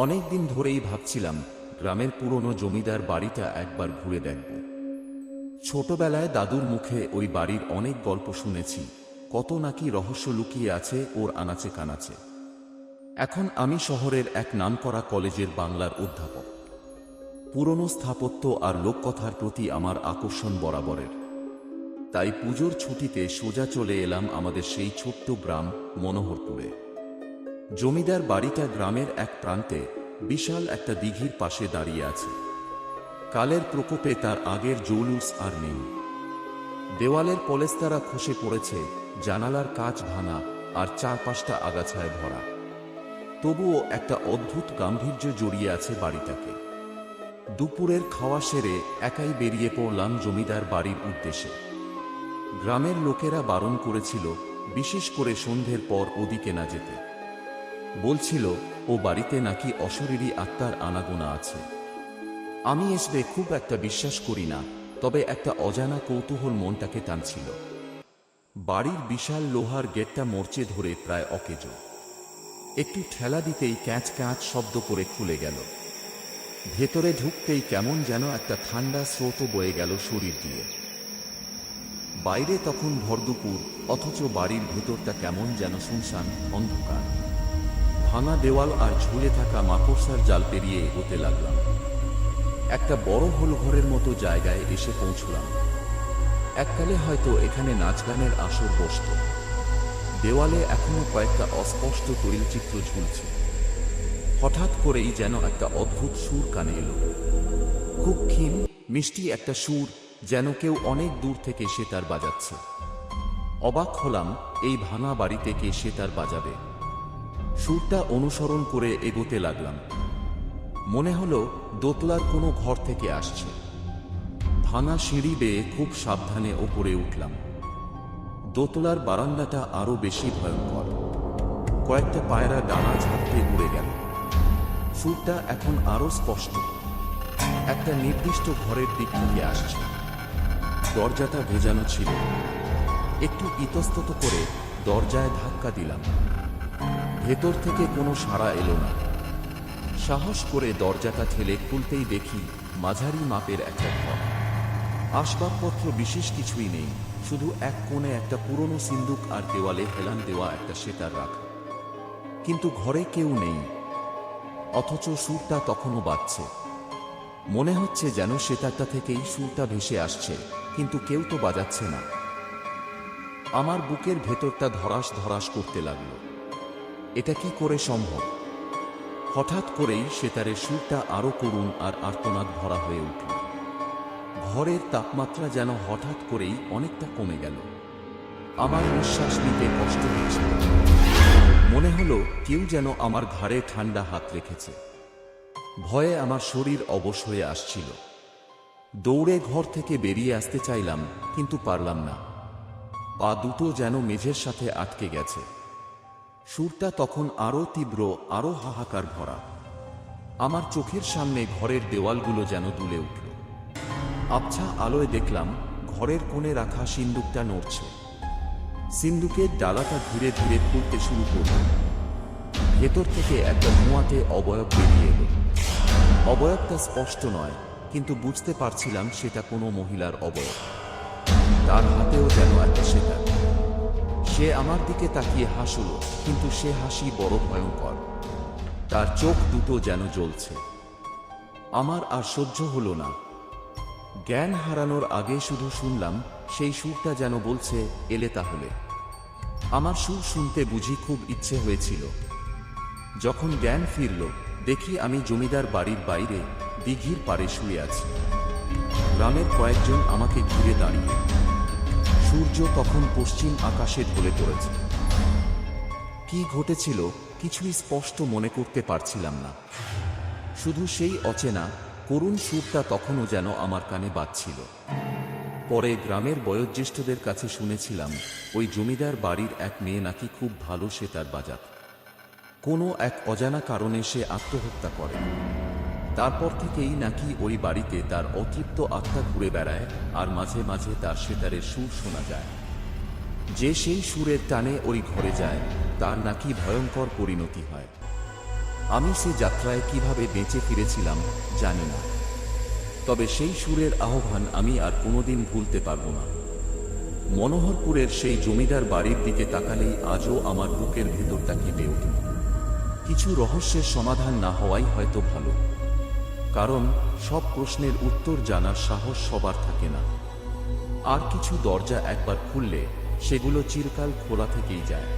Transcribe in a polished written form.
অনেক দিন ধরেই ভাবছিলাম গ্রামের পুরনো জমিদার বাড়িটা একবার ঘুরে দেখব। ছোটবেলায় দাদুর মুখে ওই বাড়ির অনেক গল্প শুনেছি, কত নাকি রহস্য লুকিয়ে আছে ওর আনাচে কানাচে। এখন আমি শহরের এক নামকরা কলেজের বাংলার অধ্যাপক। পুরনো স্থাপত্য আর লোককথার প্রতি আমার আকর্ষণ বরাবরের। তাই পুজোর ছুটিতে সোজা চলে এলাম আমাদের সেই ছোট্ট গ্রাম মনোহরপুরে। জমিদার বাড়িটা গ্রামের এক প্রান্তে বিশাল একটা দিঘির পাশে দাঁড়িয়ে আছে। কালের প্রকোপে তার আগের জৌলুস আর নেই। দেওয়ালের পলেস্তারা খসে পড়েছে, জানালার কাচ ভাঙা, আর চারপাশটা আগাছায় ভরা। তবুও একটা অদ্ভুত গাম্ভীর্য জড়িয়ে আছে বাড়িটাকে। দুপুরের খাওয়া সেরে একাই বেরিয়ে পড়লাম জমিদার বাড়ির উদ্দেশ্যে। গ্রামের লোকেরা বারণ করেছিল, বিশেষ করে সন্ধ্যের পর ওদিকে না যেতে। বলছিল ও বাড়িতে নাকি অশরীরী আত্মার আনাগোনা আছে। আমি এসবে খুব একটা বিশ্বাস করি না, তবে একটা অজানা কৌতূহল মনটাকে টানছিল। বাড়ির বিশাল লোহার গেটটা মরচে ধরে প্রায় অকেজো। একটু ঠেলা দিতেই ক্যাঁচ ক্যাঁচ শব্দ করে খুলে গেল। ভেতরে ঢুকতেই কেমন যেন একটা ঠান্ডা স্রোত বয়ে গেল শরীর দিয়ে। বাইরে তখন ভরদুপুর, অথচ বাড়ির ভেতরটা কেমন যেন শুনশান, অন্ধকার। ভাঙা দেওয়াল আর ঝুলে থাকা মাকড়সার জাল পেরিয়ে এগোতে লাগলাম। একটা বড় হল ঘরের মতো জায়গায় এসে পৌঁছলাম। এককালে হয়তো এখানে নাচ গানের আসর বসত। দেওয়ালে এখনো কয়েকটা অস্পষ্ট তৈলচিত্র ঝুলছে। হঠাৎ করেই যেন একটা অদ্ভুত সুর কানে এলো। খুব ক্ষীণ মিষ্টি একটা সুর, যেন কেউ অনেক দূর থেকে সেতার বাজাচ্ছে। অবাক হলাম, এই ভাঙা বাড়িতে কে সেতার বাজাবে? সুরটা অনুসরণ করে এগোতে লাগলাম। মনে হলো দোতলার কোনো ঘর থেকে আসছে। ভাঙা সিঁড়ি বেয়ে খুব সাবধানে ওপরে উঠলাম। দোতলার বারান্দাটা আরো বেশি ভয়ঙ্কর। কয়েকটা পায়রা ডানা ঝাপটে উড়ে গেল। সুরটা এখন আরো স্পষ্ট, একটা নির্দিষ্ট ঘরের দিক থেকে আসছে। দরজাটা ভেজানো ছিল। একটু ইতস্তত করে দরজায় ধাক্কা দিলাম। ভেতর থেকে কোনো সাড়া এলো না। সাহস করে দরজাটা ঠেলে খুলতেই দেখি মাঝারি মাপের একটা ঘর। আসবাবপত্র বিশেষ কিছুই নেই, শুধু এক কোণে একটা পুরনো সিন্দুক আর দেওয়ালে হেলান দেওয়া একটা সেতার রাখা। কিন্তু ঘরে কেউ নেই, অথচ সুরটা তখনও বাজছে। মনে হচ্ছে যেন সেতারটা থেকেই সুরটা ভেসে আসছে, কিন্তু কেউ তো বাজাচ্ছে না। আমার বুকের ভেতরটা ধরাস ধরাস করতে লাগলো। এটা কি করে সম্ভব? হঠাৎ করেই সেতারের সুরটা আরো করুণ আর আর্তনাদ ভরা হয়ে উঠল। ঘরের তাপমাত্রা যেন হঠাৎ করেই অনেকটা কমে গেল। আমার নিঃশ্বাস নিতে কষ্ট হচ্ছে। মনে হলো কেউ যেন আমার ঘাড়ে ঠান্ডা হাত রেখেছে। ভয়ে আমার শরীর অবশ হয়ে আসছিল। দৌড়ে ঘর থেকে বেরিয়ে আসতে চাইলাম, কিন্তু পারলাম না। পা দুটো যেন মেঝের সাথে আটকে গেছে। সুরটা তখন আরো তীব্র, আরো হাহাকার ভরা। আমার চোখের সামনে ঘরের দেওয়ালগুলো যেন দুলে উঠল। আবছা আলোয় দেখলাম ঘরের কোণে রাখা সিন্দুকটা নড়ছে। সিন্দুকের ডালাটা ধীরে ধীরে খুলতে শুরু করল। ভেতর থেকে একটা ধোঁয়াটে অবয়ব বেরিয়ে এলো। অবয়বটা স্পষ্ট নয়, কিন্তু বুঝতে পারছিলাম সেটা কোনো মহিলার অবয়ব। তার হাতেও যেন একটা সেতার। সে আমার দিকে তাকিয়ে হাসল, কিন্তু সে হাসি বড় ভয়ঙ্কর। তার চোখ দুটো যেন জ্বলছে। আমার আর সহ্য হলো না। জ্ঞান হারানোর আগে শুধু শুনলাম সেই সুরটা যেন বলছে, এলে তাহলে। আমার সুর শুনতে বুঝি খুব ইচ্ছে হয়েছিল। যখন জ্ঞান ফিরল, দেখি আমি জমিদার বাড়ির বাইরে দিঘির পাড়ে শুয়ে আছি। গ্রামের কয়েকজন আমাকে ঘিরে দাঁড়িয়ে। সূর্য তখন পশ্চিম আকাশে ঢলে পড়েছে। কি ঘটেছিল কিছুই স্পষ্ট মনে করতে পারছিলাম না। শুধু সেই অচেনা করুণ সুরটা তখনও যেন আমার কানে বাজছিল। পরে গ্রামের বয়োজ্যেষ্ঠদের কাছে শুনেছিলাম ওই জমিদার বাড়ির এক মেয়ে নাকি খুব ভালো সেতার বাজাত। কোনো এক অজানা কারণে সে আত্মহত্যা করে। তারপর থেকেই নাকি ওই বাড়িতে তার অতৃপ্ত আত্মা ঘুরে বেড়ায়, আর মাঝে মাঝে তার সেতারের সুর শোনা যায়। যে সেই সুরের টানে ওই ঘরে যায়, তার নাকি ভয়ঙ্কর পরিণতি হয়। আমি সে যাত্রায় কিভাবে বেঁচে ফিরেছিলাম জানি না, তবে সেই সুরের আহ্বান আমি আর কোনোদিন ভুলতে পারব না। মনোহরপুরের সেই জমিদার বাড়ির দিকে তাকালেই আজও আমার বুকের ভেতরটা কেঁপে ওঠে। কিছু রহস্যের সমাধান না হওয়াই হয়তো ভালো, কারণ সব প্রশ্নের উত্তর জানার সাহস সবার থাকে না। আর কিছু দরজা একবার খুললে সেগুলো চিরকাল খোলা থেকেই যায়।